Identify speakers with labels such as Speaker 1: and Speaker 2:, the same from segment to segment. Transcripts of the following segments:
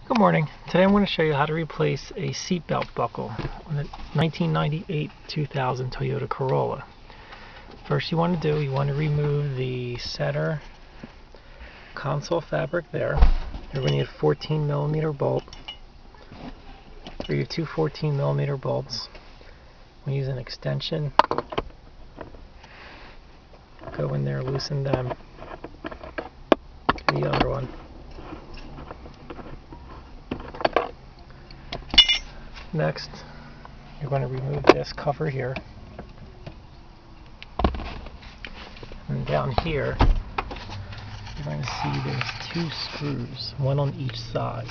Speaker 1: Good morning. Today I'm going to show you how to replace a seatbelt buckle on a 1998-2000 Toyota Corolla. First you want to remove the center console fabric there. You're going to need a 14mm bolt, or your two 14mm bolts. We use an extension. Go in there, loosen them. The other one. Next, you're going to remove this cover here. And down here, you're going to see there's two screws, one on each side.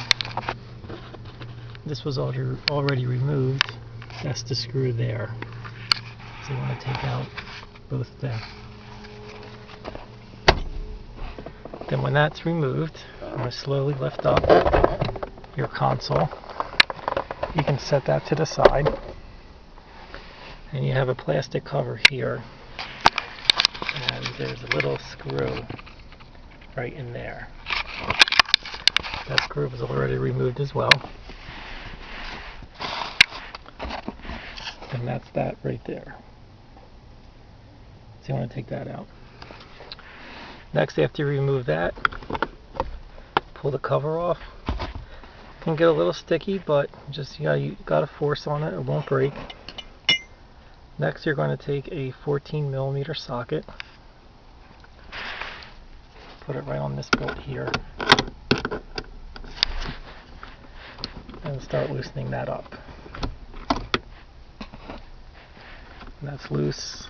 Speaker 1: This was already removed. That's the screw there. So you want to take out both of them. Then when that's removed, I'm going to slowly lift up your console. You can set that to the side, and you have a plastic cover here, and there's a little screw right in there. That screw was already removed as well, and that's that right there. So you want to take that out. Next, after you remove that, pull the cover off. Can get a little sticky, but just you got to force on it, it won't break. Next, you're going to take a 14mm socket, put it right on this bolt here, and start loosening that up. And that's loose.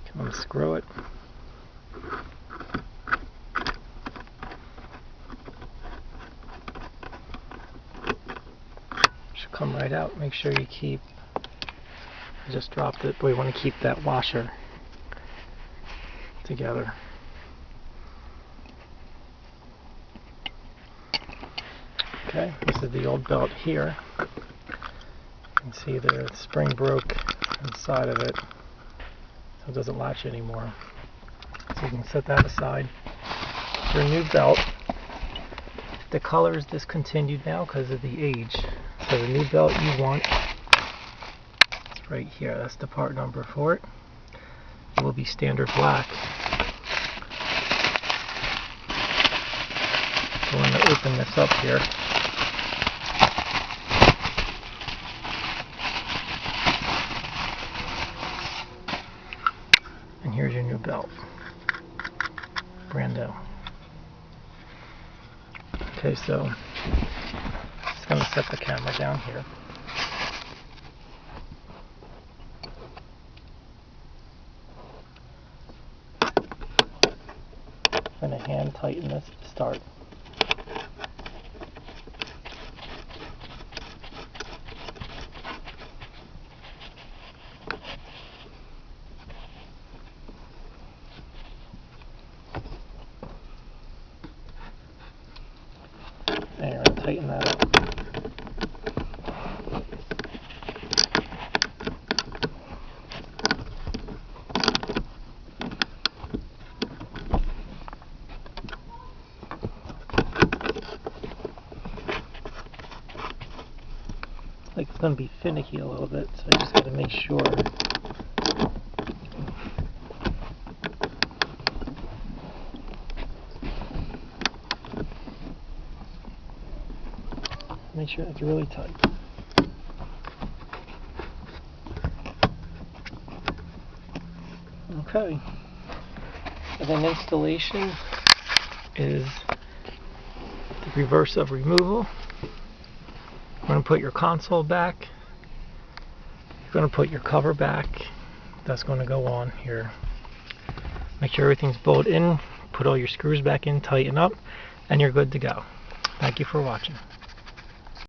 Speaker 1: Can unscrew it. Come right out. Make sure you keep, I just dropped it, but we want to keep that washer together. Okay, this is the old belt here. You can see the spring broke inside of it, so it doesn't latch anymore. So you can set that aside. Your new belt, the color is discontinued now because of the age. So the new belt you want, it's right here. That's the part number for it. It will be standard black. So I'm going to open this up here. And here's your new belt. Brand new. Okay, so just going to set the camera down here. I'm going to hand tighten this to start. And you're going to tighten that up. Like it's going to be finicky a little bit, so I just got to make sure. Make sure it's really tight. Okay. And then installation is the reverse of removal. You're going to put your console back. You're going to put your cover back. That's going to go on here. Make sure everything's bolted in. Put all your screws back in, tighten up, and you're good to go. Thank you for watching.